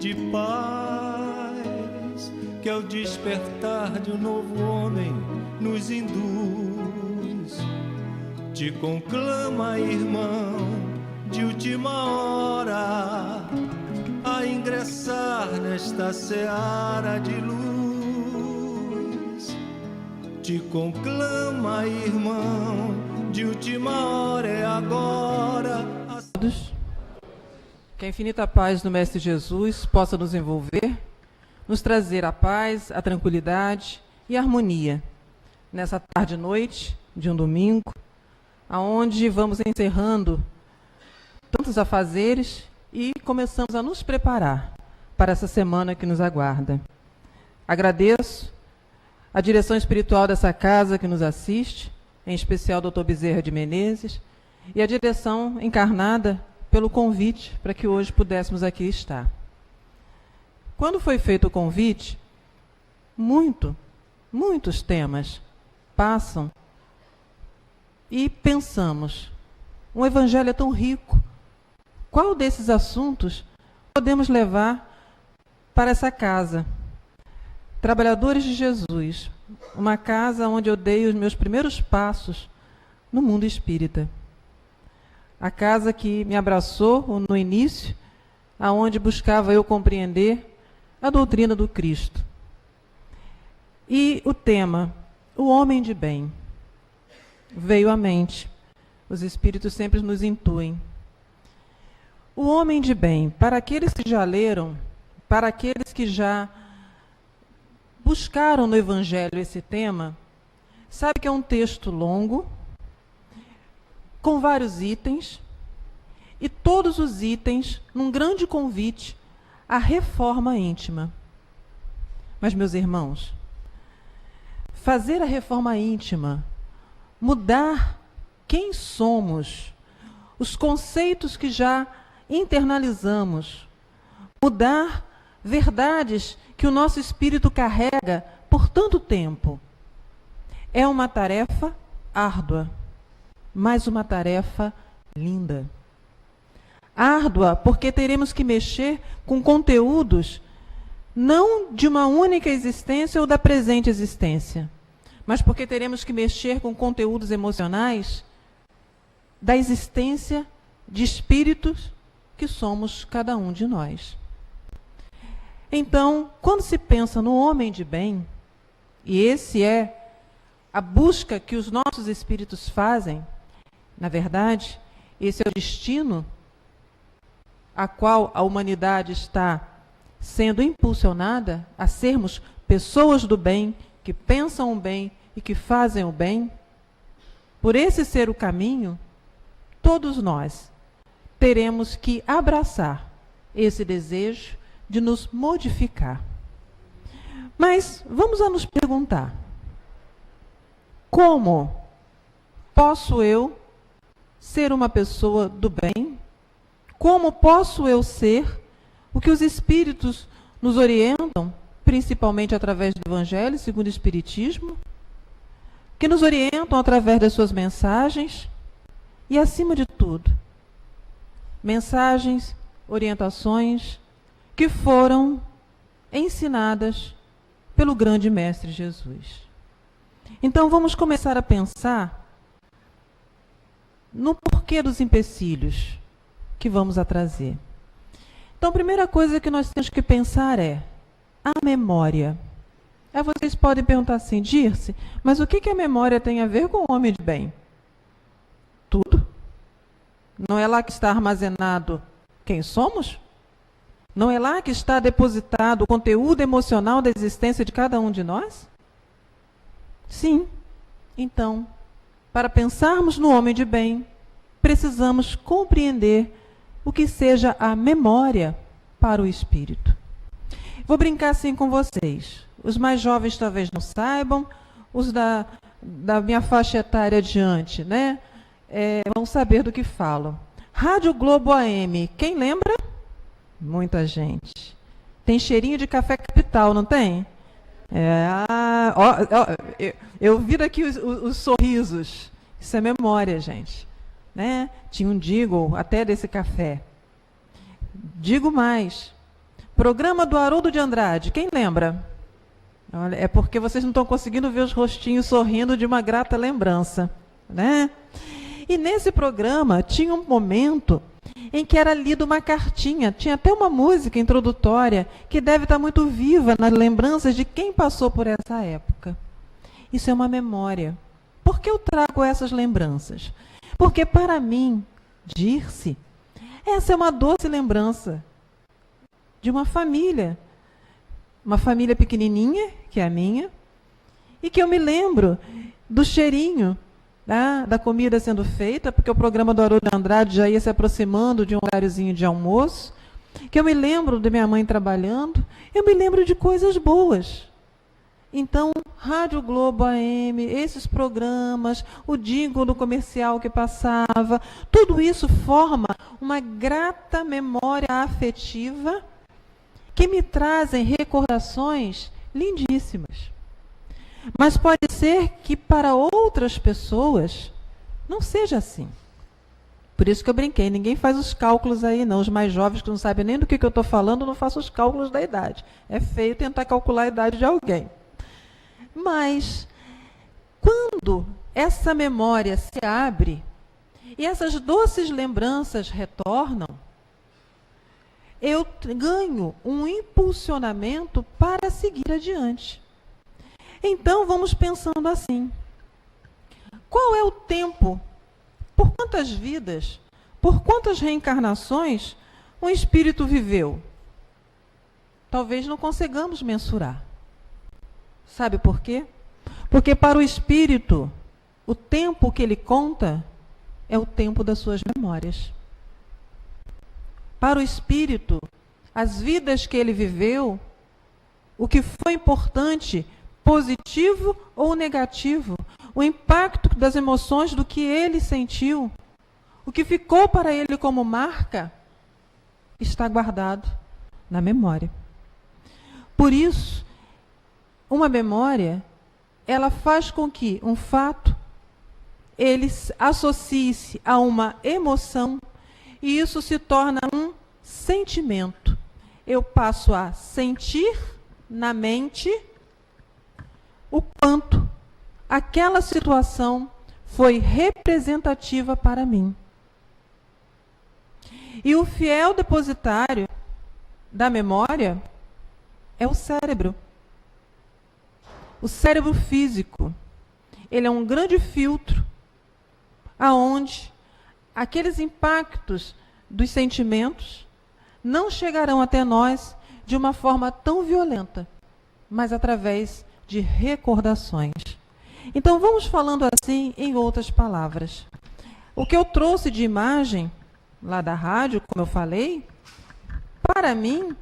de paz, que ao despertar de um novo homem nos induz. Te conclama, irmão, de última hora, a ingressar nesta seara de luz. Te conclama, irmão, de última hora, é agora. Que a infinita paz do Mestre Jesus possa nos envolver, nos trazer a paz, a tranquilidade e a harmonia nessa tarde e noite de um domingo, aonde vamos encerrando tantos afazeres e começamos a nos preparar para essa semana que nos aguarda. Agradeço a direção espiritual dessa casa que nos assiste, em especial o Dr. Bezerra de Menezes, e a direção encarnada pelo convite para que hoje pudéssemos aqui estar. Quando foi feito o convite, muitos temas passam e pensamos, um evangelho é tão rico, qual desses assuntos podemos levar para essa casa? Trabalhadores de Jesus, uma casa onde eu dei os meus primeiros passos no mundo espírita. A casa que me abraçou no início, aonde buscava eu compreender a doutrina do Cristo. E o tema, o homem de bem, veio à mente. Os espíritos sempre nos intuem. O homem de bem, para aqueles que já leram, para aqueles que já buscaram no Evangelho esse tema, sabe que é um texto longo, com vários itens, e todos os itens num grande convite à reforma íntima. Mas, meus irmãos, fazer a reforma íntima, mudar quem somos, os conceitos que já internalizamos, mudar verdades que o nosso espírito carrega por tanto tempo, é uma tarefa árdua, mas uma tarefa linda. Árdua, porque teremos que mexer com conteúdos não de uma única existência ou da presente existência, mas porque teremos que mexer com conteúdos emocionais da existência de espíritos que somos cada um de nós. Então, quando se pensa no homem de bem, e esse é a busca que os nossos espíritos fazem, na verdade, esse é o destino a qual a humanidade está sendo impulsionada a sermos pessoas do bem, que pensam o bem e que fazem o bem. Por esse ser o caminho, todos nós teremos que abraçar esse desejo de nos modificar. Mas vamos a nos perguntar: como posso eu ser uma pessoa do bem? Como posso eu ser o que os espíritos nos orientam, principalmente através do Evangelho, segundo o Espiritismo, que nos orientam através das suas mensagens e, acima de tudo, mensagens, orientações que foram ensinadas pelo grande Mestre Jesus. Então, vamos começar a pensar no porquê dos empecilhos que vamos a trazer. Então, a primeira coisa que nós temos que pensar é a memória. Aí vocês podem perguntar assim: Dirce, mas o que a memória tem a ver com o homem de bem? Tudo. Não é lá que está armazenado quem somos? Não é lá que está depositado o conteúdo emocional da existência de cada um de nós? Sim. Então, para pensarmos no homem de bem, precisamos compreender o que seja a memória para o espírito. Vou brincar assim com vocês. Os mais jovens talvez não saibam, os da minha faixa etária adiante, né? Vão saber do que falo. Rádio Globo AM, quem lembra? Muita gente. Tem cheirinho de café Capital, não tem? Eu vi daqui os sorrisos. Isso é memória, gente. Né? Tinha um jingle até desse café. Digo mais. Programa do Haroldo de Andrade. Quem lembra? Olha, é porque vocês não estão conseguindo ver os rostinhos sorrindo de uma grata lembrança, né? E nesse programa tinha um momento em que era lida uma cartinha, tinha até uma música introdutória que deve estar muito viva nas lembranças de quem passou por essa época. Isso é uma memória. Por que eu trago essas lembranças? Porque para mim, Dirce, essa é uma doce lembrança de uma família pequenininha, que é a minha, e que eu me lembro do cheirinho da comida sendo feita, porque o programa do Haroldo de Andrade já ia se aproximando de um horáriozinho de almoço, que eu me lembro de minha mãe trabalhando, eu me lembro de coisas boas. Então, Rádio Globo AM, esses programas, o jingle do comercial que passava, tudo isso forma uma grata memória afetiva que me trazem recordações lindíssimas. Mas pode ser que para outras pessoas não seja assim. Por isso que eu brinquei, ninguém faz os cálculos aí não. Os mais jovens que não sabem nem do que eu estou falando, não façam os cálculos da idade. É feio tentar calcular a idade de alguém. Mas, quando essa memória se abre e essas doces lembranças retornam, eu ganho um impulsionamento para seguir adiante. Então, vamos pensando assim. Qual é o tempo? Por quantas vidas, por quantas reencarnações um espírito viveu? Talvez não consigamos mensurar. Sabe por quê? Porque para o espírito, o tempo que ele conta é o tempo das suas memórias. Para o espírito, as vidas que ele viveu, o que foi importante, positivo ou negativo, o impacto das emoções do que ele sentiu, o que ficou para ele como marca, está guardado na memória. Por isso, uma memória, ela faz com que um fato, ele associe-se a uma emoção, e isso se torna um sentimento. Eu passo a sentir na mente o quanto aquela situação foi representativa para mim. E o fiel depositário da memória é o cérebro. O cérebro físico. Ele é um grande filtro aonde aqueles impactos dos sentimentos não chegarão até nós de uma forma tão violenta, mas através de recordações. Então, vamos falando assim em outras palavras. O que eu trouxe de imagem lá da rádio, como eu falei, para mim,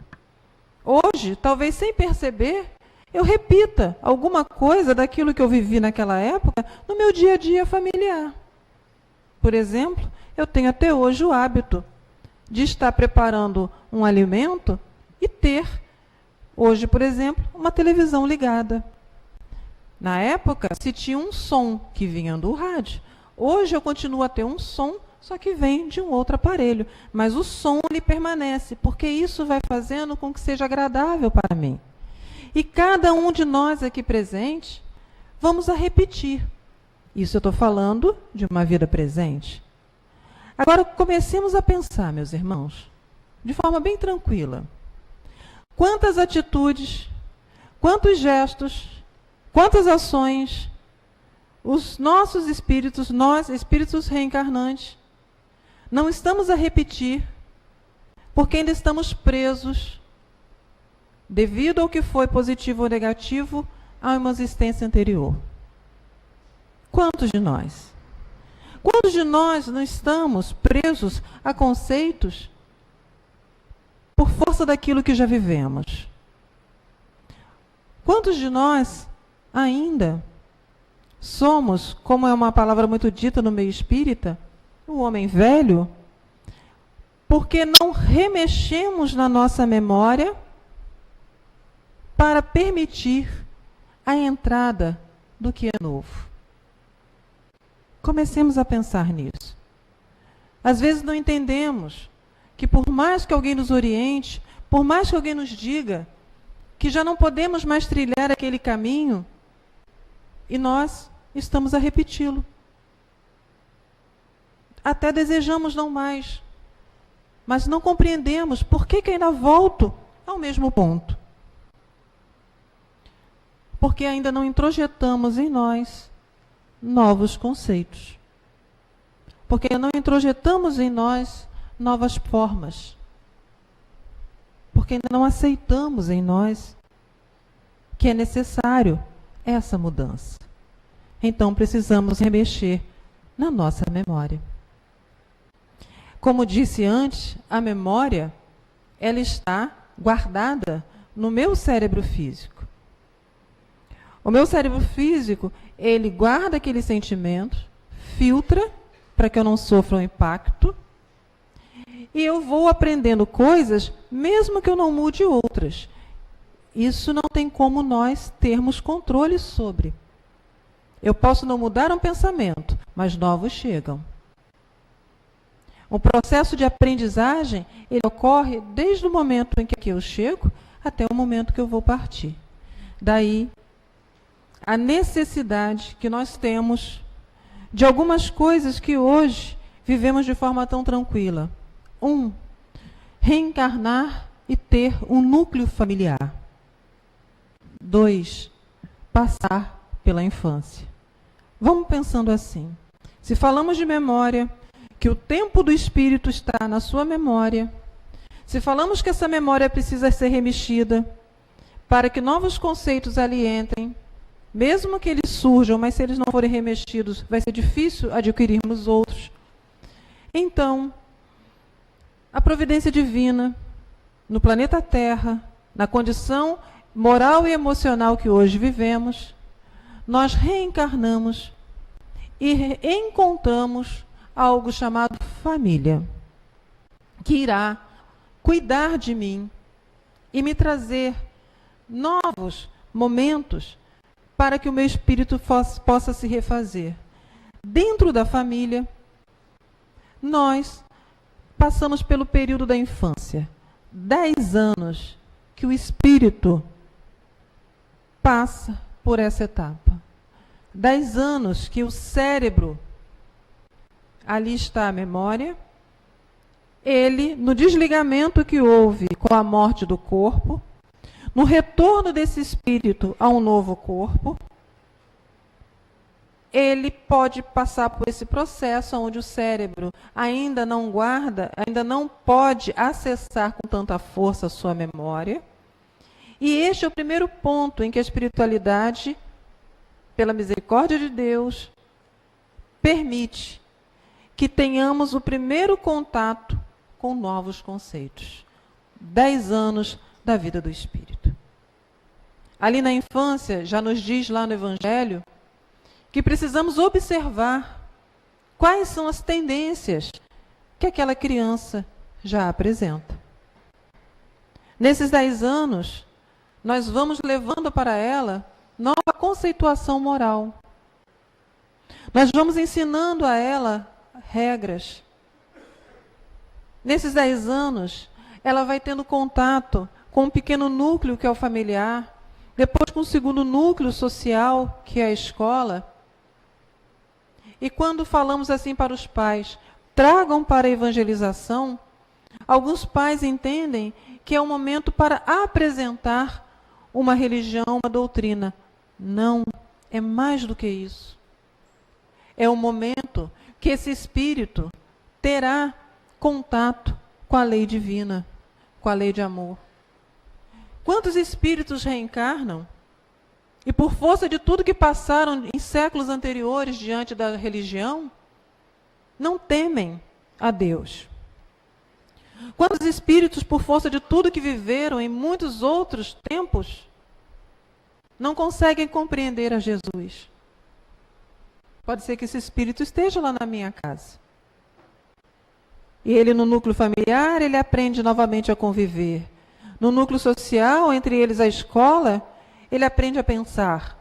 hoje, talvez sem perceber, eu repita alguma coisa daquilo que eu vivi naquela época no meu dia a dia familiar. Por exemplo, eu tenho até hoje o hábito de estar preparando um alimento e ter, hoje, por exemplo, uma televisão ligada. Na época, se tinha um som que vinha do rádio. Hoje eu continuo a ter um som, só que vem de um outro aparelho. Mas o som ele permanece, porque isso vai fazendo com que seja agradável para mim. E cada um de nós aqui presente, vamos a repetir. Isso eu estou falando de uma vida presente. Agora, comecemos a pensar, meus irmãos, de forma bem tranquila. Quantas atitudes, quantos gestos, quantas ações os nossos espíritos, nós, espíritos reencarnantes, não estamos a repetir porque ainda estamos presos devido ao que foi positivo ou negativo a uma existência anterior. Quantos de nós? Quantos de nós não estamos presos a conceitos por força daquilo que já vivemos? Quantos de nós ainda somos, como é uma palavra muito dita no meio espírita, o homem velho, porque não remexemos na nossa memória para permitir a entrada do que é novo? Comecemos a pensar nisso. Às vezes não entendemos que por mais que alguém nos oriente, Por mais que alguém nos diga que já não podemos mais trilhar aquele caminho, e nós estamos a repeti-lo. Até desejamos não mais, mas não compreendemos por que ainda volto ao mesmo ponto. Porque ainda não introjetamos em nós novos conceitos. Porque não introjetamos em nós novas formas. Porque ainda não aceitamos em nós que é necessário essa mudança. Então precisamos remexer na nossa memória. Como disse antes, a memória, ela está guardada no meu cérebro físico. O meu cérebro físico, ele guarda aquele sentimento, filtra para que eu não sofra um impacto, e eu vou aprendendo coisas, mesmo que eu não mude outras. Isso não tem como nós termos controle sobre. Eu posso não mudar um pensamento, mas novos chegam. O processo de aprendizagem, ele ocorre desde o momento em que eu chego até o momento que eu vou partir. Daí, a necessidade que nós temos de algumas coisas que hoje vivemos de forma tão tranquila. 1, reencarnar e ter um núcleo familiar. 2, passar pela infância. Vamos pensando assim. Se falamos de memória, que o tempo do espírito está na sua memória, se falamos que essa memória precisa ser remexida para que novos conceitos ali entrem, mesmo que eles surjam, mas se eles não forem remexidos, vai ser difícil adquirirmos outros. Então, a providência divina, no planeta Terra, na condição moral e emocional que hoje vivemos, nós reencarnamos e encontramos algo chamado família, que irá cuidar de mim e me trazer novos momentos para que o meu espírito possa se refazer. Dentro da família, nós passamos pelo período da infância. 10 anos que o espírito passa por essa etapa. 10 anos que o cérebro, ali está a memória, ele, no desligamento que houve com a morte do corpo, no retorno desse espírito a um novo corpo, ele pode passar por esse processo onde o cérebro ainda não guarda, ainda não pode acessar com tanta força a sua memória. E este é o primeiro ponto em que a espiritualidade, pela misericórdia de Deus, permite que tenhamos o primeiro contato com novos conceitos. 10 anos da vida do espírito. Ali na infância, já nos diz lá no Evangelho, que precisamos observar quais são as tendências que aquela criança já apresenta. Nesses 10 anos, nós vamos levando para ela nova conceituação moral. Nós vamos ensinando a ela regras. Nesses 10 anos, ela vai tendo contato com um pequeno núcleo que é o familiar, depois com o segundo núcleo social, que é a escola. E quando falamos assim para os pais, tragam para a evangelização, alguns pais entendem que é um momento para apresentar uma religião, uma doutrina. Não, é mais do que isso. É um momento que esse espírito terá contato com a lei divina, com a lei de amor. Quantos espíritos reencarnam e, por força de tudo que passaram em séculos anteriores diante da religião, não temem a Deus? Quantos espíritos, por força de tudo que viveram em muitos outros tempos, não conseguem compreender a Jesus? Pode ser que esse espírito esteja lá na minha casa. E ele, no núcleo familiar, ele aprende novamente a conviver. No núcleo social, entre eles a escola, ele aprende a pensar.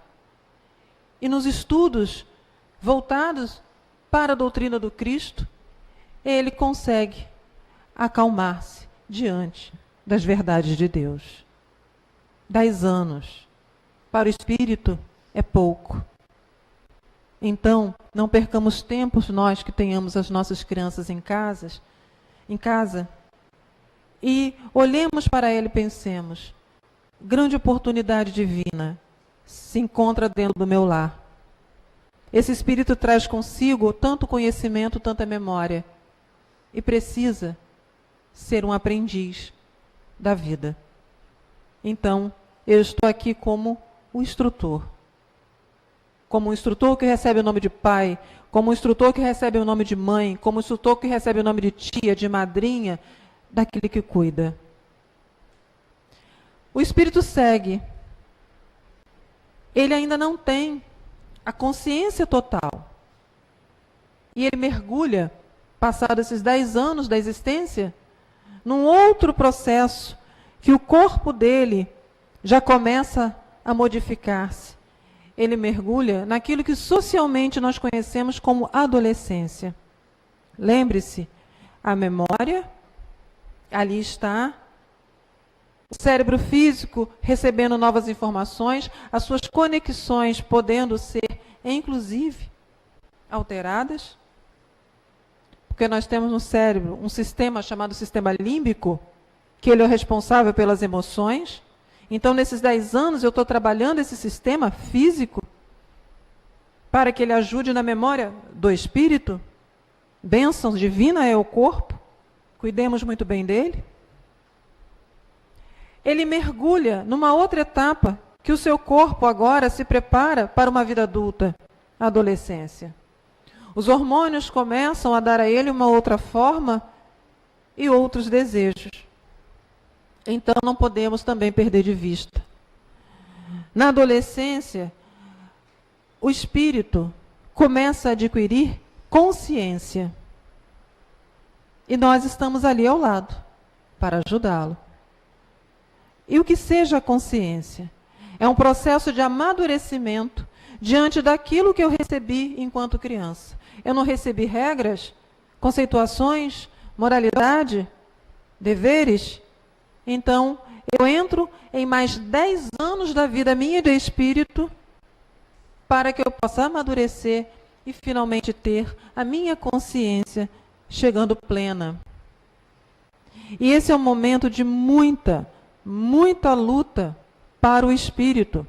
E nos estudos voltados para a doutrina do Cristo, ele consegue acalmar-se diante das verdades de Deus. 10 anos. Para o espírito é pouco. Então, não percamos tempo nós que tenhamos as nossas crianças em casa, e olhemos para ela e pensemos, grande oportunidade divina se encontra dentro do meu lar. Esse espírito traz consigo tanto conhecimento, tanta memória, e precisa ser um aprendiz da vida. Então, eu estou aqui como o instrutor. Como um instrutor que recebe o nome de pai, como um instrutor que recebe o nome de mãe, como um instrutor que recebe o nome de tia, de madrinha, daquele que cuida. O espírito segue. Ele ainda não tem a consciência total. E ele mergulha, passados esses 10 anos da existência, num outro processo, que o corpo dele já começa a modificar-se. Ele mergulha naquilo que socialmente nós conhecemos como adolescência. Lembre-se, a memória, ali está, o cérebro físico recebendo novas informações, as suas conexões podendo ser, inclusive, alteradas. Porque nós temos no cérebro um sistema chamado sistema límbico, que ele é o responsável pelas emoções. Então, nesses 10 anos, eu estou trabalhando esse sistema físico para que ele ajude na memória do espírito. Bênção divina é o corpo. Cuidemos muito bem dele. Ele mergulha numa outra etapa que o seu corpo agora se prepara para uma vida adulta, a adolescência. Os hormônios começam a dar a ele uma outra forma e outros desejos. Então, não podemos também perder de vista. Na adolescência, o espírito começa a adquirir consciência. E nós estamos ali ao lado, para ajudá-lo. E o que seja a consciência? É um processo de amadurecimento diante daquilo que eu recebi enquanto criança. Eu não recebi regras, conceituações, moralidade, deveres. Então, eu entro em mais 10 anos da vida minha de espírito para que eu possa amadurecer e finalmente ter a minha consciência chegando plena. E esse é um momento de muita luta para o espírito.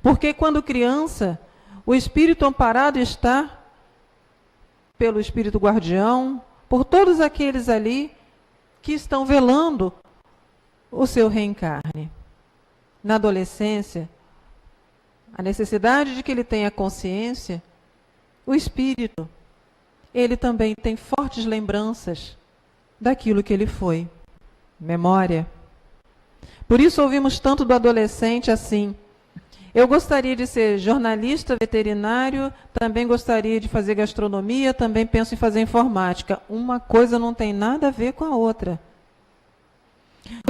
Porque quando criança, o espírito amparado está pelo espírito guardião, por todos aqueles ali que estão velando o seu reencarne. Na adolescência, a necessidade de que ele tenha consciência, o espírito, ele também tem fortes lembranças daquilo que ele foi. Memória. Por isso ouvimos tanto do adolescente assim: eu gostaria de ser jornalista, veterinário, também gostaria de fazer gastronomia, também penso em fazer informática. Uma coisa não tem nada a ver com a outra.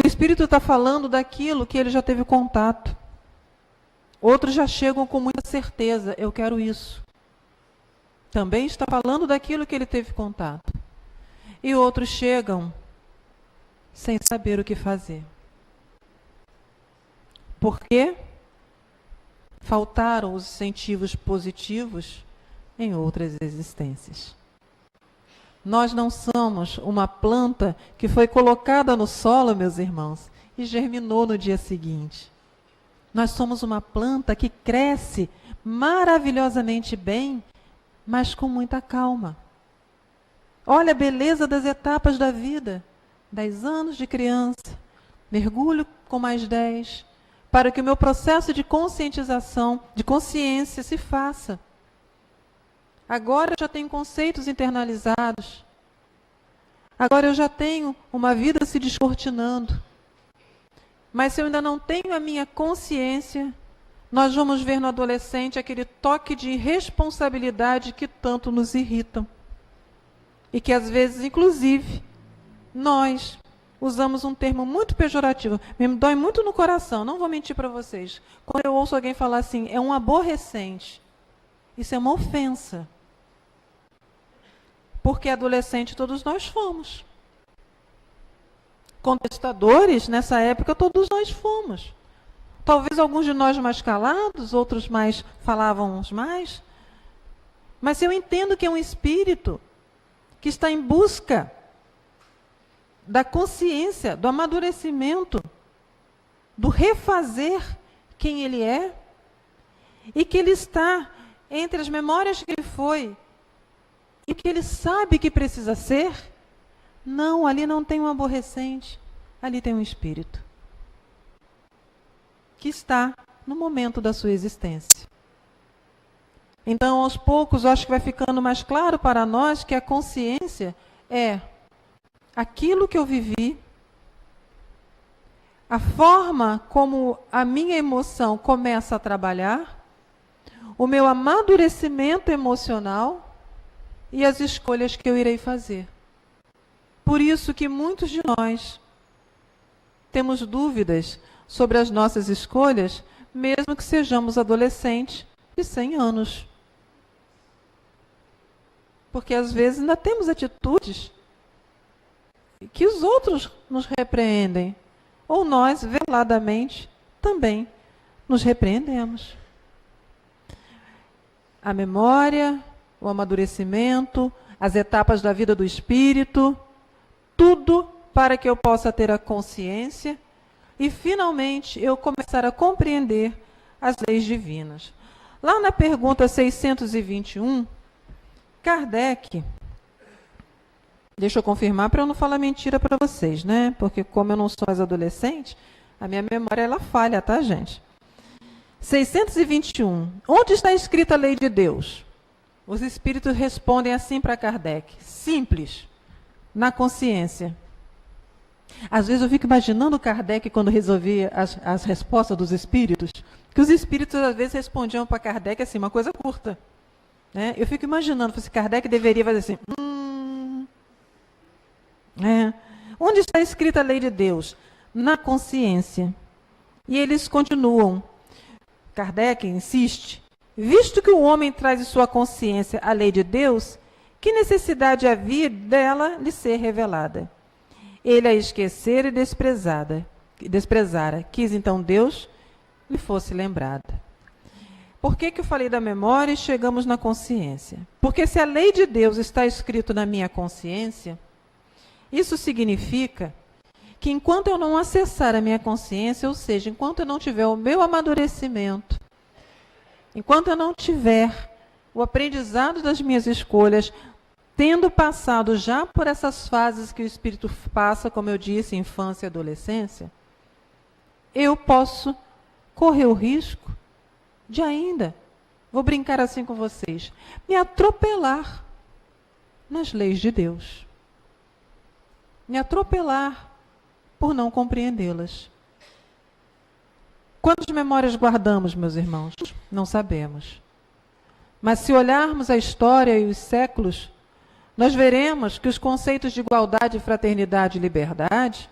O espírito está falando daquilo que ele já teve contato. Outros já chegam com muita certeza: eu quero isso. Também está falando daquilo que ele teve contato. E outros chegam sem saber o que fazer. Por quê? Faltaram os incentivos positivos em outras existências. Nós não somos uma planta que foi colocada no solo, meus irmãos, e germinou no dia seguinte. Nós somos uma planta que cresce maravilhosamente bem, mas com muita calma. Olha a beleza das etapas da vida. 10 anos de criança, mergulho com mais 10, para que o meu processo de conscientização, de consciência se faça. Agora eu já tenho conceitos internalizados. Agora eu já tenho uma vida se descortinando. Mas se eu ainda não tenho a minha consciência, nós vamos ver no adolescente aquele toque de irresponsabilidade que tanto nos irritam. E que às vezes, inclusive, nós usamos um termo muito pejorativo. Me dói muito no coração, não vou mentir para vocês. Quando eu ouço alguém falar assim, é um aborrecente. Isso é uma ofensa. Porque adolescente todos nós fomos. contestadores, nessa época, todos nós fomos. Talvez alguns de nós mais calados, outros mais falávamos mais. Mas eu entendo que é um espírito que está em busca da consciência, do amadurecimento, do refazer quem ele é, e que ele está entre as memórias que ele foi e que ele sabe que precisa ser. Não, ali não tem um aborrecente, ali tem um espírito que está no momento da sua existência. Então, aos poucos, eu acho que vai ficando mais claro para nós que a consciência é aquilo que eu vivi, a forma como a minha emoção começa a trabalhar, o meu amadurecimento emocional e as escolhas que eu irei fazer. Por isso que muitos de nós temos dúvidas sobre as nossas escolhas, mesmo que sejamos adolescentes de 100 anos. Porque às vezes ainda temos atitudes que os outros nos repreendem, ou nós, veladamente, também nos repreendemos. A memória, o amadurecimento, as etapas da vida do espírito, tudo para que eu possa ter a consciência e, finalmente, eu começar a compreender as leis divinas. Lá na pergunta 621, Kardec, deixa eu confirmar para eu não falar mentira para vocês, né? Porque como eu não sou mais adolescente, a minha memória ela falha, tá, gente? 621. Onde está escrita a lei de Deus? Os espíritos respondem assim para Kardec. Simples. Na consciência. Às vezes eu fico imaginando Kardec quando resolvia as respostas dos espíritos, que os espíritos às vezes respondiam para Kardec assim, uma coisa curta. Né? Eu fico imaginando, se Kardec deveria fazer assim, Onde está escrita a lei de Deus? Na consciência. E eles continuam. Kardec insiste, visto que o homem traz em sua consciência a lei de Deus, que necessidade havia dela lhe ser revelada? Ele a esquecer e desprezara. Quis então Deus lhe fosse lembrada. Por que eu falei da memória e chegamos na consciência? Porque se a lei de Deus está escrita na minha consciência, isso significa que enquanto eu não acessar a minha consciência, ou seja, enquanto eu não tiver o meu amadurecimento, enquanto eu não tiver o aprendizado das minhas escolhas, tendo passado já por essas fases que o espírito passa, como eu disse, infância e adolescência, eu posso correr o risco de ainda, vou brincar assim com vocês, me atropelar nas leis de Deus. Me atropelar por não compreendê-las. Quantas memórias guardamos, meus irmãos? Não sabemos. Mas se olharmos a história e os séculos, nós veremos que os conceitos de igualdade, fraternidade e liberdade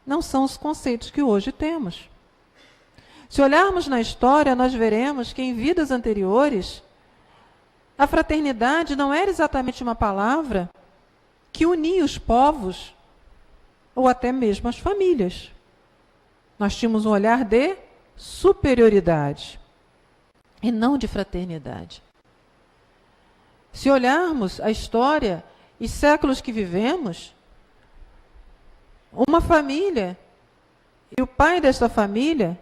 não são os conceitos que hoje temos. Se olharmos na história, nós veremos que em vidas anteriores, a fraternidade não era exatamente uma palavra que unia os povos ou até mesmo as famílias. Nós tínhamos um olhar de superioridade e não de fraternidade. Se olharmos a história e séculos que vivemos, uma família e o pai desta família,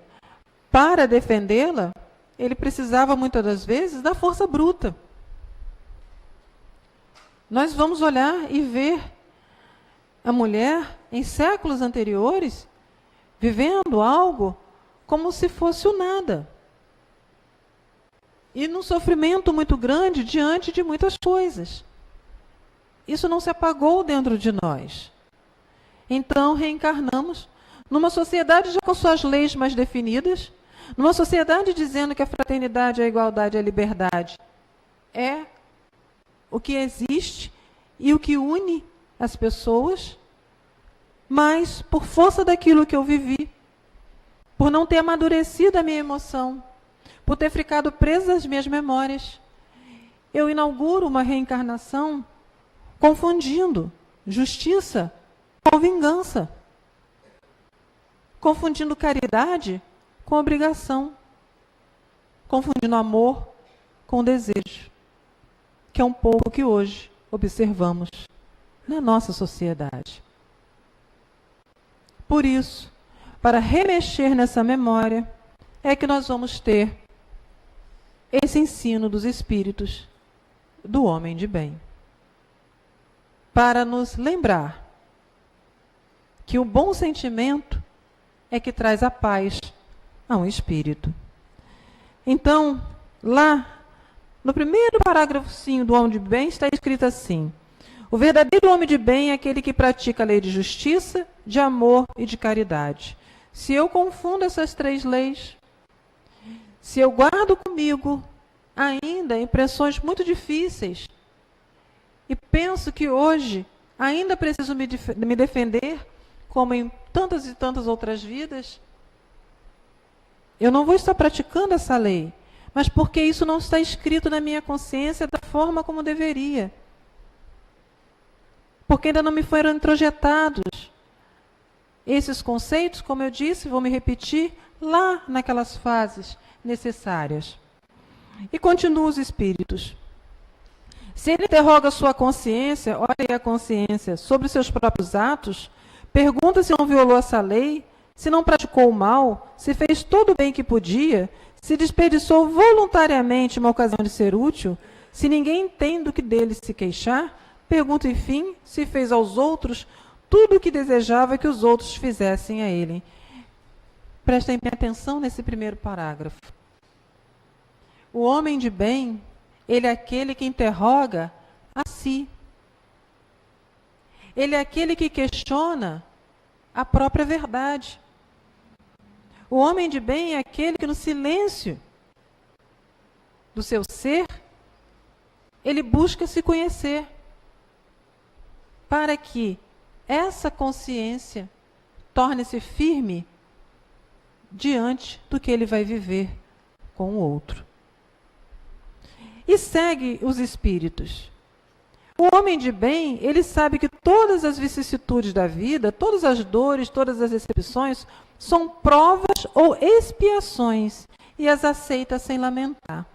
para defendê-la, ele precisava muitas das vezes da força bruta. Nós vamos olhar e ver a mulher em séculos anteriores vivendo algo como se fosse o nada. E num sofrimento muito grande diante de muitas coisas. Isso não se apagou dentro de nós. Então reencarnamos numa sociedade já com suas leis mais definidas, numa sociedade dizendo que a fraternidade, a igualdade e a liberdade é o que existe e o que une as pessoas, mas por força daquilo que eu vivi, por não ter amadurecido a minha emoção, por ter ficado presa às minhas memórias, eu inauguro uma reencarnação confundindo justiça com vingança. confundindo caridade com obrigação, confundindo amor com desejo, que é um pouco que hoje observamos na nossa sociedade. Por isso, para remexer nessa memória, é que nós vamos ter esse ensino dos espíritos do homem de bem. Para nos lembrar que o bom sentimento é que traz a paz a um espírito. Então, lá, no primeiro parágrafozinho do homem de bem, está escrito assim: o verdadeiro homem de bem é aquele que pratica a lei de justiça, de amor e de caridade. Se eu confundo essas três leis, se eu guardo comigo ainda impressões muito difíceis e penso que hoje ainda preciso me defender, como em tantas e tantas outras vidas, eu não vou estar praticando essa lei, mas porque isso não está escrito na minha consciência da forma como deveria. Porque ainda não me foram introjetados esses conceitos, como eu disse, vou me repetir, lá naquelas fases necessárias. E continuam os espíritos. Se ele interroga sua consciência, olha aí a consciência, sobre seus próprios atos, pergunta se não violou essa lei, se não praticou o mal, se fez todo o bem que podia, se desperdiçou voluntariamente uma ocasião de ser útil, se ninguém tem do que dele se queixar, pergunta, enfim, se fez aos outros tudo o que desejava que os outros fizessem a ele. Prestem bem atenção nesse primeiro parágrafo. O homem de bem, ele é aquele que interroga a si. Ele é aquele que questiona a própria verdade. O homem de bem é aquele que, no silêncio do seu ser, ele busca se conhecer, para que essa consciência torne-se firme diante do que ele vai viver com o outro. E segue os espíritos. O homem de bem, ele sabe que todas as vicissitudes da vida, todas as dores, todas as decepções, são provas ou expiações, e as aceita sem lamentar.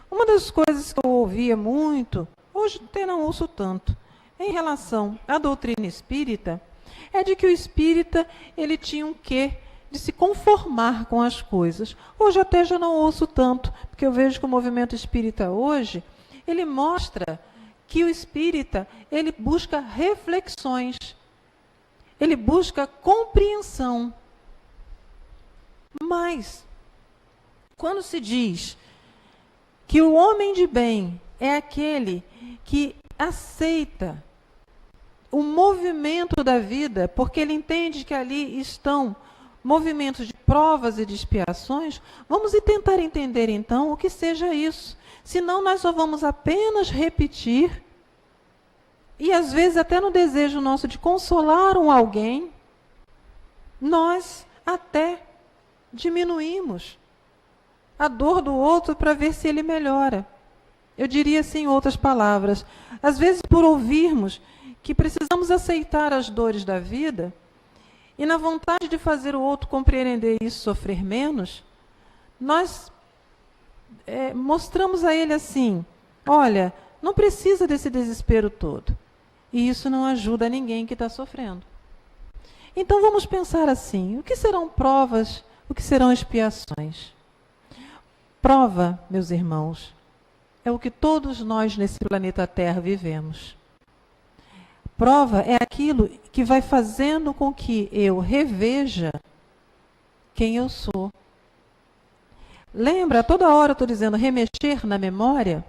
Uma das coisas que eu ouvia muito, hoje até não ouço tanto, em relação à doutrina espírita, é de que o espírita, ele tinha um quê de se conformar com as coisas. Hoje até já não ouço tanto, porque eu vejo que o movimento espírita hoje, ele mostra que o espírita, ele busca reflexões, ele busca compreensão. Mas, quando se diz que o homem de bem é aquele que aceita o movimento da vida, porque ele entende que ali estão movimentos de provas e de expiações, vamos tentar entender então o que seja isso. Senão nós só vamos apenas repetir, e às vezes até no desejo nosso de consolar alguém, nós até diminuímos a dor do outro para ver se ele melhora. Eu diria assim, em outras palavras, às vezes por ouvirmos que precisamos aceitar as dores da vida, e na vontade de fazer o outro compreender isso, sofrer menos, nós mostramos a ele assim, olha, não precisa desse desespero todo. E isso não ajuda ninguém que está sofrendo. Então vamos pensar assim, o que serão provas, o que serão expiações? Prova, meus irmãos, é o que todos nós nesse planeta Terra vivemos. Prova é aquilo que vai fazendo com que eu reveja quem eu sou. Lembra, toda hora eu estou dizendo remexer na memória?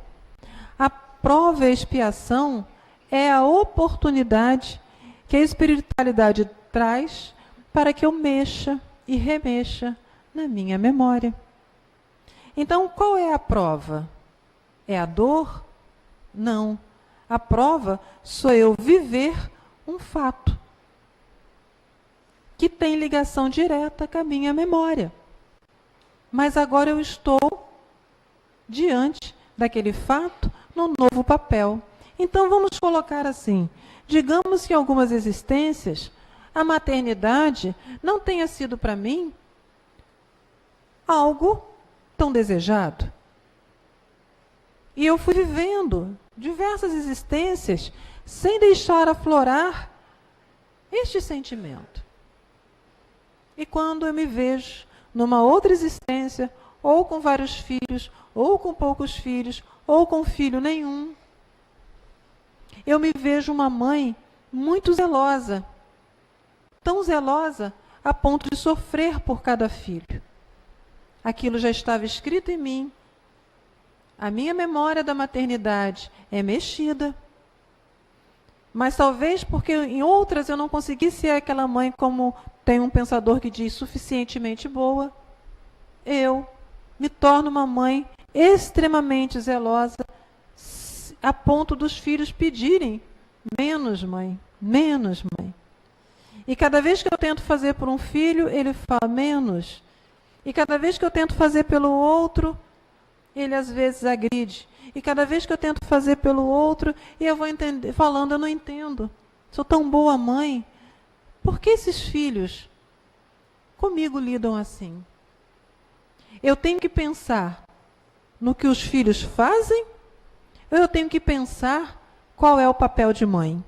A prova e a expiação é a oportunidade que a espiritualidade traz para que eu mexa e remexa na minha memória. Então, qual é a prova? É a dor? Não. A prova sou eu viver um fato que tem ligação direta com a minha memória. Mas agora eu estou diante daquele fato no novo papel. Então vamos colocar assim, digamos que em algumas existências a maternidade não tenha sido para mim algo tão desejado. E eu fui vivendo diversas existências sem deixar aflorar este sentimento. E quando eu me vejo numa outra existência, ou com vários filhos, ou com poucos filhos, ou com filho nenhum, eu me vejo uma mãe muito zelosa, tão zelosa a ponto de sofrer por cada filho. Aquilo já estava escrito em mim. A minha memória da maternidade é mexida. Mas talvez porque em outras eu não consegui ser aquela mãe, como tem um pensador que diz, suficientemente boa, eu me torno uma mãe extremamente zelosa, a ponto dos filhos pedirem menos mãe, menos mãe. E cada vez que eu tento fazer por um filho, ele fala menos. E cada vez que eu tento fazer pelo outro, ele às vezes agride. E cada vez que eu tento fazer pelo outro, e eu vou falando, eu não entendo. Sou tão boa mãe. Por que esses filhos comigo lidam assim? Eu tenho que pensar no que os filhos fazem, ou eu tenho que pensar qual é o papel de mãe?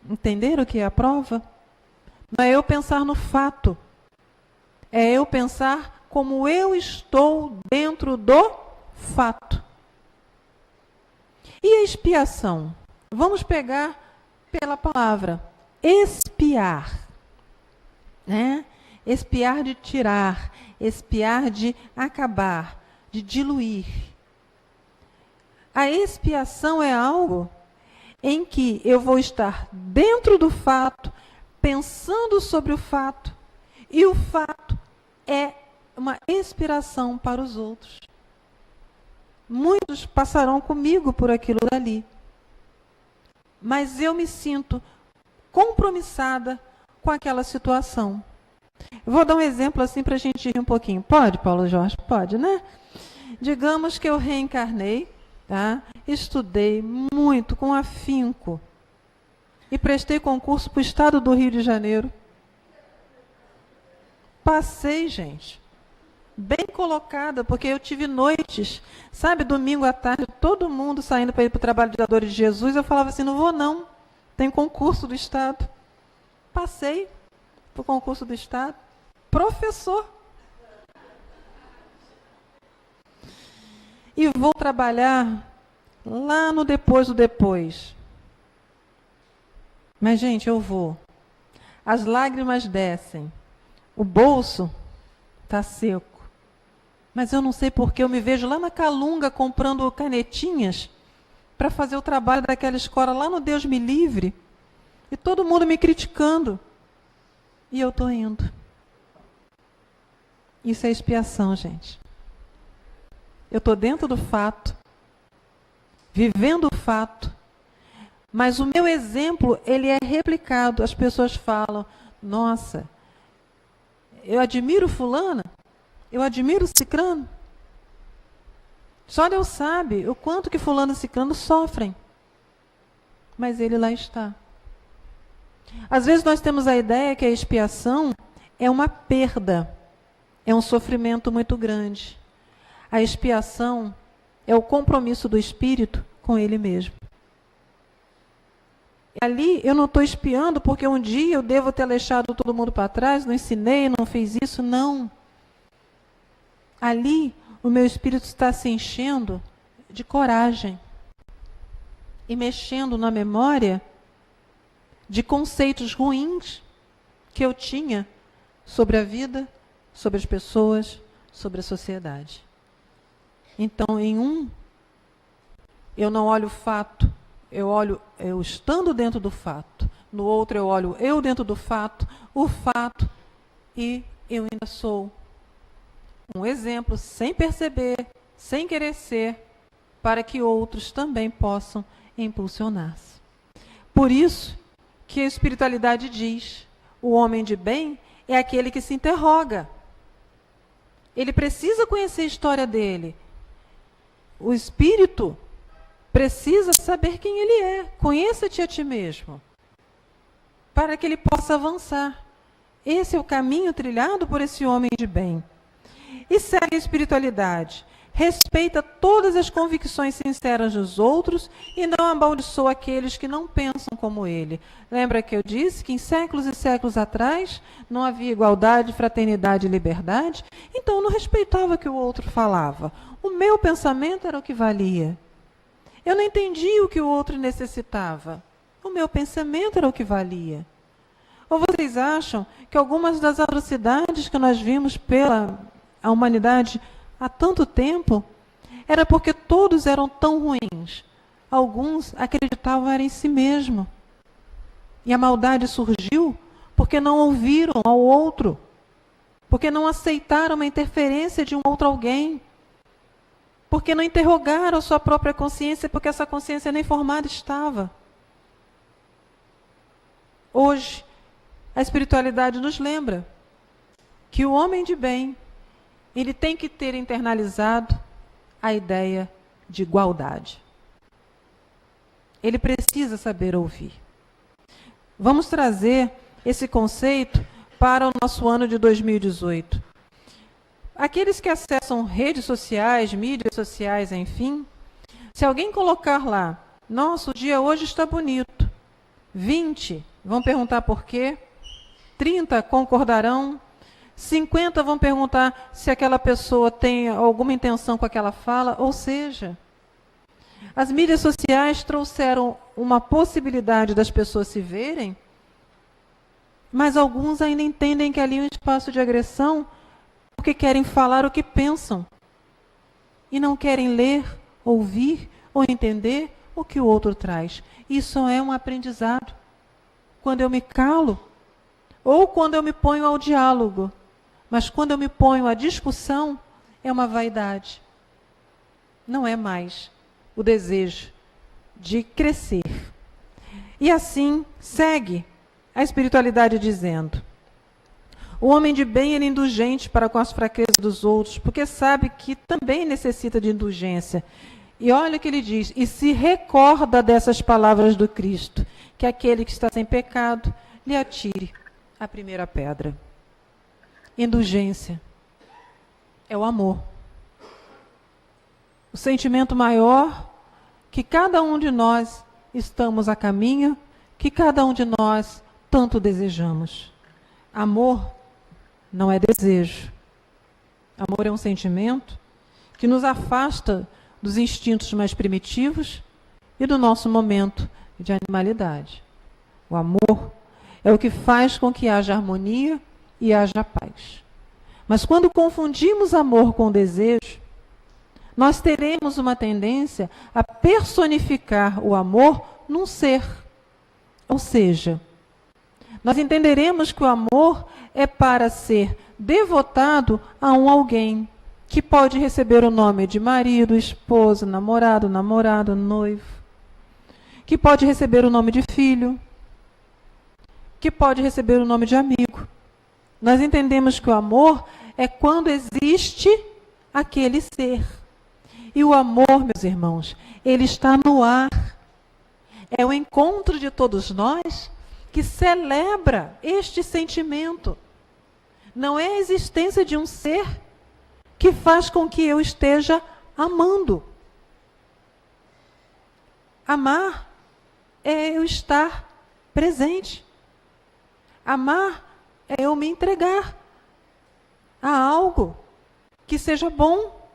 Entenderam o que é a prova? Não é eu pensar no fato. É eu pensar como eu estou dentro do fato. E a expiação? Vamos pegar pela palavra expiar. Né? Expiar de tirar, expiar de acabar, de diluir. A expiação é algo em que eu vou estar dentro do fato, pensando sobre o fato, e o fato é uma expiração para os outros. Muitos passarão comigo por aquilo dali, mas eu me sinto compromissada com aquela situação. Eu vou dar um exemplo assim para a gente rir um pouquinho. Pode, Paulo Jorge? Pode, né? Digamos que eu reencarnei, tá? Estudei muito, com afinco, e prestei concurso para o estado do Rio de Janeiro. Passei, gente, bem colocada, porque eu tive noites, sabe, domingo à tarde, todo mundo saindo para ir para o trabalho de Dadores de Jesus, eu falava assim, não vou não, tem concurso do estado. Passei para o concurso do estado, professor. E vou trabalhar lá no depois do depois. Mas, gente, eu vou. As lágrimas descem. O bolso está seco. Mas eu não sei porque eu me vejo lá na Calunga comprando canetinhas para fazer o trabalho daquela escola lá no Deus Me Livre. E todo mundo me criticando. E eu estou indo. Isso é expiação, gente. Eu estou dentro do fato, vivendo o fato, mas o meu exemplo, ele é replicado. As pessoas falam, nossa, eu admiro fulana, eu admiro cicrano. Só Deus sabe o quanto que fulano e cicrano sofrem, mas ele lá está. Às vezes nós temos a ideia que a expiação é uma perda, é um sofrimento muito grande. A expiação é o compromisso do espírito com ele mesmo. Ali eu não estou expiando porque um dia eu devo ter deixado todo mundo para trás, não ensinei, não fiz isso, não. Ali o meu espírito está se enchendo de coragem e mexendo na memória de conceitos ruins que eu tinha sobre a vida, sobre as pessoas, sobre a sociedade. Então, eu não olho o fato, eu olho eu estando dentro do fato. No outro, eu olho eu dentro do fato, o fato, e eu ainda sou um exemplo, sem perceber, sem querer ser, para que outros também possam impulsionar-se. Por isso que a espiritualidade diz, o homem de bem é aquele que se interroga. Ele precisa conhecer a história dele. O espírito precisa saber quem ele é. Conheça-te a ti mesmo. para que ele possa avançar. Esse é o caminho trilhado por esse homem de bem. E segue a espiritualidade. Respeita todas as convicções sinceras dos outros e não amaldiçoa aqueles que não pensam como ele. Lembra que eu disse que em séculos e séculos atrás não havia igualdade, fraternidade e liberdade? Então eu não respeitava o que o outro falava. O meu pensamento era o que valia. Eu não entendia o que o outro necessitava. O meu pensamento era o que valia. Ou vocês acham que algumas das atrocidades que nós vimos pela humanidade há tanto tempo era porque todos eram tão ruins? Alguns acreditavam em si mesmo. E a maldade surgiu porque não ouviram ao outro, porque não aceitaram uma interferência de um outro alguém, porque não interrogaram a sua própria consciência, porque essa consciência nem formada estava. Hoje, a espiritualidade nos lembra que o homem de bem, ele tem que ter internalizado a ideia de igualdade. Ele precisa saber ouvir. Vamos trazer esse conceito para o nosso ano de 2018. Aqueles que acessam redes sociais, mídias sociais, enfim, se alguém colocar lá, nossa, o dia hoje está bonito, 20 vão perguntar por quê, 30 concordarão, 50 vão perguntar se aquela pessoa tem alguma intenção com aquela fala. Ou seja, as mídias sociais trouxeram uma possibilidade das pessoas se verem, mas alguns ainda entendem que ali é um espaço de agressão porque querem falar o que pensam e não querem ler, ouvir ou entender o que o outro traz. Isso é um aprendizado. Quando eu me calo, ou quando eu me ponho ao diálogo, mas quando eu me ponho à discussão, é uma vaidade. Não é mais o desejo de crescer. E assim segue a espiritualidade dizendo: o homem de bem é indulgente para com as fraquezas dos outros, porque sabe que também necessita de indulgência. E olha o que ele diz: e se recorda dessas palavras do Cristo, que aquele que está sem pecado lhe atire a primeira pedra. Indulgência é o amor. O sentimento maior que cada um de nós estamos a caminho, que cada um de nós tanto desejamos. Amor não é desejo. Amor é um sentimento que nos afasta dos instintos mais primitivos e do nosso momento de animalidade. O amor é o que faz com que haja harmonia e haja paz. Mas quando confundimos amor com desejo, nós teremos uma tendência a personificar o amor num ser. Ou seja, nós entenderemos que o amor é para ser devotado a um alguém, que pode receber o nome de marido, esposa, namorado, noivo, que pode receber o nome de filho, que pode receber o nome de amigo. Nós entendemos que o amor é quando existe aquele ser. E o amor, meus irmãos, ele está no ar. É o encontro de todos nós que celebra este sentimento. Não é a existência de um ser que faz com que eu esteja amando. Amar é eu estar presente. Amar é eu me entregar a algo que seja bom,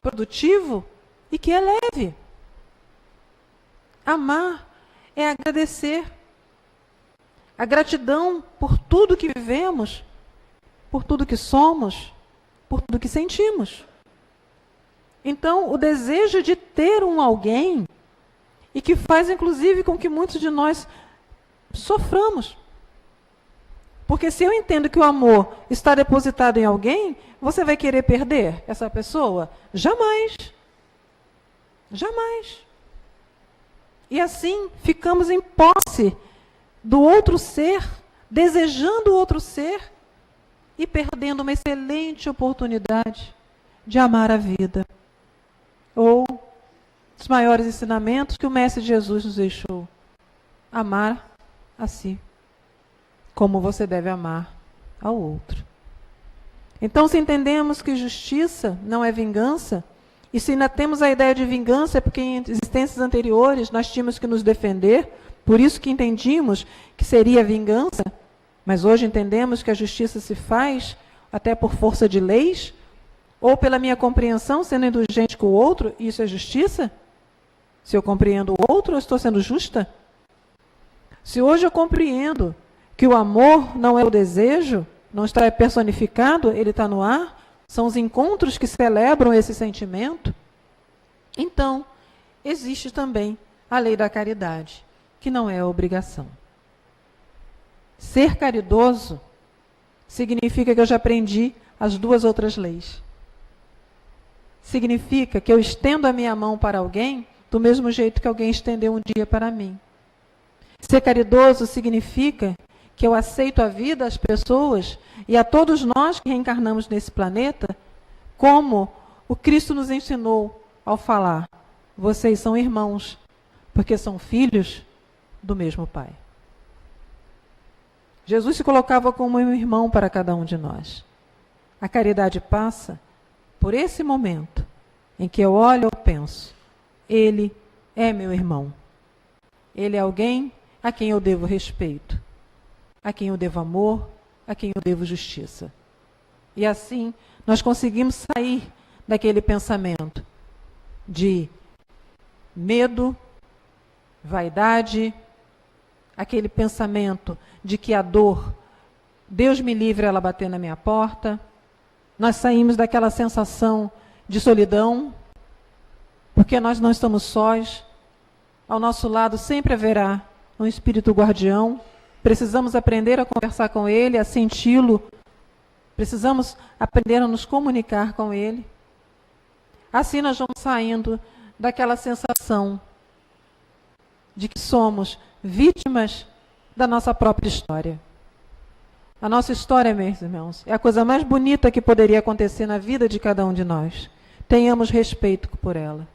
produtivo e que eleve. Amar é agradecer. A gratidão por tudo que vivemos, por tudo que somos, por tudo que sentimos. Então, o desejo de ter um alguém, e que faz inclusive com que muitos de nós soframos. Porque se eu entendo que o amor está depositado em alguém, você vai querer perder essa pessoa? Jamais. Jamais. E assim ficamos em posse do outro ser, desejando o outro ser e perdendo uma excelente oportunidade de amar a vida. Ou os maiores ensinamentos que o Mestre Jesus nos deixou: amar a si. como você deve amar ao outro. Então, se entendemos que justiça não é vingança, e se ainda temos a ideia de vingança, é porque em existências anteriores nós tínhamos que nos defender, por isso que entendimos que seria vingança, mas hoje entendemos que a justiça se faz até por força de leis, ou pela minha compreensão, sendo indulgente com o outro, isso é justiça? Se eu compreendo o outro, eu estou sendo justa? Se hoje eu compreendo que o amor não é o desejo, não está personificado, ele está no ar, são os encontros que celebram esse sentimento, então existe também a lei da caridade, que não é obrigação. Ser caridoso significa que eu já aprendi as duas outras leis. Significa que eu estendo a minha mão para alguém do mesmo jeito que alguém estendeu um dia para mim. Ser caridoso significa que eu aceito a vida, as pessoas e a todos nós que reencarnamos nesse planeta, como o Cristo nos ensinou ao falar: vocês são irmãos, porque são filhos do mesmo Pai. Jesus se colocava como um irmão para cada um de nós. A caridade passa por esse momento em que eu olho e penso: ele é meu irmão. Ele é alguém a quem eu devo respeito, a quem eu devo amor, a quem eu devo justiça. E assim nós conseguimos sair daquele pensamento de medo, vaidade, aquele pensamento de que a dor, Deus me livre ela bater na minha porta. Nós saímos daquela sensação de solidão, porque nós não estamos sós. Ao nosso lado sempre haverá um espírito guardião. Precisamos aprender a conversar com ele, a senti-lo. Precisamos aprender a nos comunicar com ele. Assim nós vamos saindo daquela sensação de que somos vítimas da nossa própria história. A nossa história, meus irmãos, é a coisa mais bonita que poderia acontecer na vida de cada um de nós. Tenhamos respeito por ela.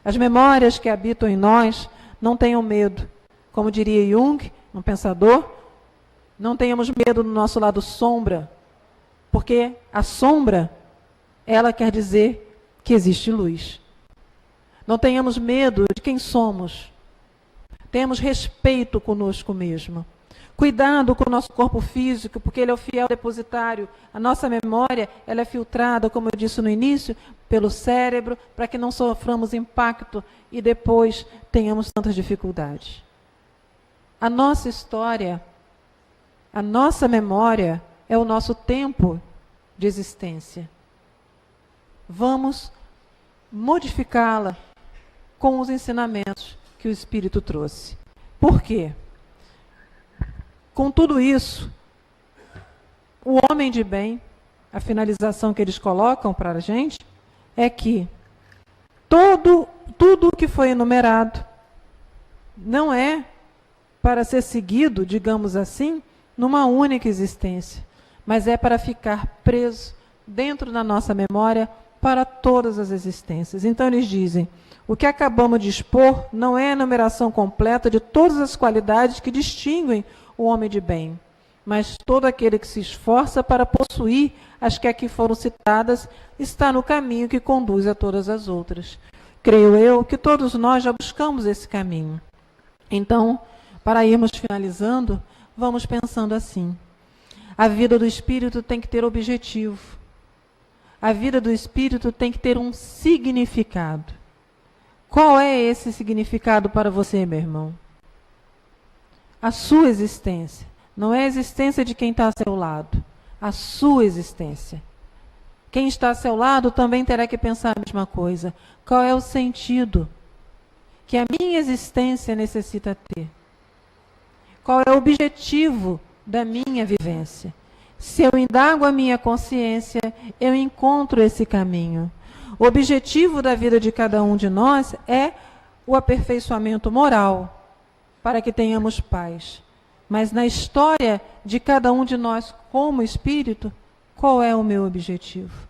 As memórias que habitam em nós, não tenham medo. Como diria Jung, um pensador, não tenhamos medo do nosso lado sombra, porque a sombra, ela quer dizer que existe luz. Não tenhamos medo de quem somos. Temos respeito conosco mesmo. Cuidado com o nosso corpo físico, porque ele é o fiel depositário. A nossa memória, ela é filtrada, como eu disse no início, pelo cérebro, para que não soframos impacto e depois tenhamos tantas dificuldades. A nossa história, a nossa memória é o nosso tempo de existência. Vamos modificá-la com os ensinamentos que o Espírito trouxe. Por quê? Com tudo isso, o homem de bem, a finalização que eles colocam para a gente, é que tudo o que foi enumerado não é para ser seguido, digamos assim, numa única existência, mas é para ficar preso dentro da nossa memória para todas as existências. Então eles dizem: o que acabamos de expor não é a enumeração completa de todas as qualidades que distinguem o homem de bem, mas todo aquele que se esforça para possuir as que aqui foram citadas está no caminho que conduz a todas as outras. Creio eu que todos nós já buscamos esse caminho. Então, para irmos finalizando, vamos pensando assim: a vida do Espírito tem que ter objetivo. A vida do Espírito tem que ter um significado. Qual é esse significado para você, meu irmão? A sua existência. Não é a existência de quem está ao seu lado. A sua existência. Quem está ao seu lado também terá que pensar a mesma coisa. Qual é o sentido que a minha existência necessita ter? Qual é o objetivo da minha vivência? Se eu indago a minha consciência, eu encontro esse caminho. O objetivo da vida de cada um de nós é o aperfeiçoamento moral, para que tenhamos paz. Mas na história de cada um de nós como espírito, qual é o meu objetivo?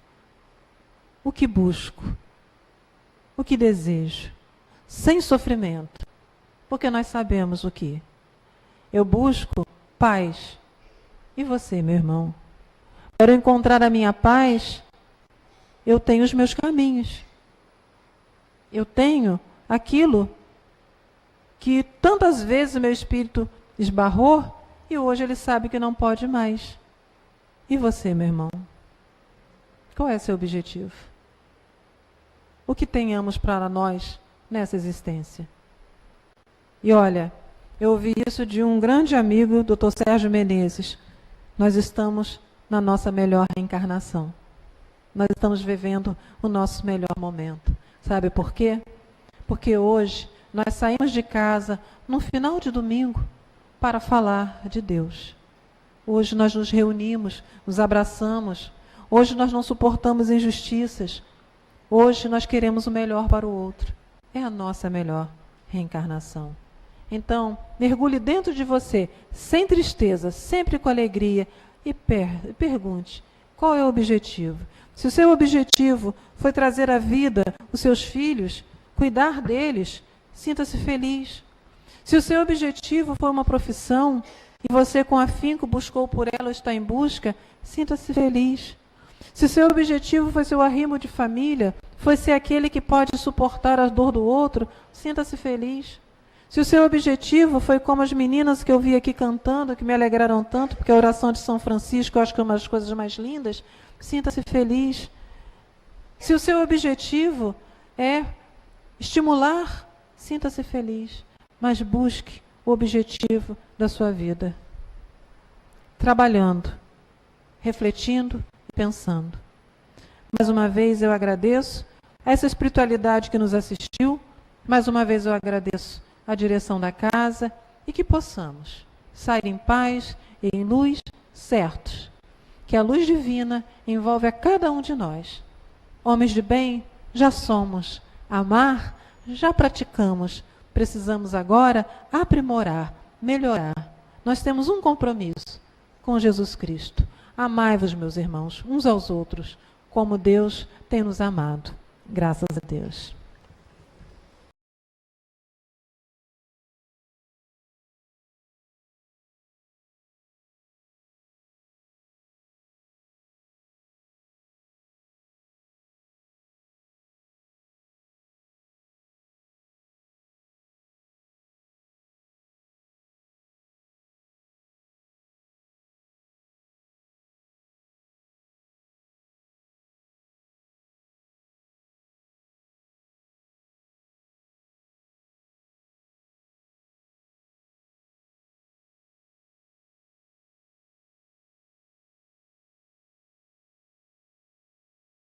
O que busco? O que desejo? Sem sofrimento, porque nós sabemos o que. Eu busco paz E você, meu irmão? Para eu encontrar a minha paz, eu tenho os meus caminhos. Eu tenho aquilo que tantas vezes o meu espírito esbarrou e hoje ele sabe que não pode mais. E você, meu irmão? Qual é seu objetivo? O que tenhamos para nós nessa existência? E olha, eu ouvi isso de um grande amigo, Dr. Sérgio Menezes. Nós estamos na nossa melhor reencarnação. Nós estamos vivendo o nosso melhor momento. Sabe por quê? Porque hoje nós saímos de casa no final de domingo para falar de Deus. Hoje nós nos reunimos, nos abraçamos. Hoje nós não suportamos injustiças. Hoje nós queremos o melhor para o outro. É a nossa melhor reencarnação. Então, mergulhe dentro de você, sem tristeza, sempre com alegria, e pergunte, qual é o objetivo? Se o seu objetivo foi trazer à vida os seus filhos, cuidar deles, sinta-se feliz. Se o seu objetivo foi uma profissão, e você com afinco buscou por ela ou está em busca, sinta-se feliz. Se o seu objetivo foi seu arrimo de família, foi ser aquele que pode suportar a dor do outro, sinta-se feliz. Se o seu objetivo foi como as meninas que eu vi aqui cantando, que me alegraram tanto, porque a oração de São Francisco eu acho que é uma das coisas mais lindas, sinta-se feliz. Se o seu objetivo é estimular, sinta-se feliz. Mas busque o objetivo da sua vida. Trabalhando, refletindo e pensando. Mais uma vez eu agradeço a essa espiritualidade que nos assistiu. Mais uma vez eu agradeço a direção da casa e que possamos sair em paz e em luz, certos que a luz divina envolve a cada um de nós. Homens de bem já somos, amar já praticamos, precisamos agora aprimorar, melhorar. Nós temos um compromisso com Jesus Cristo. Amai-vos, meus irmãos, uns aos outros, como Deus tem nos amado. Graças a Deus.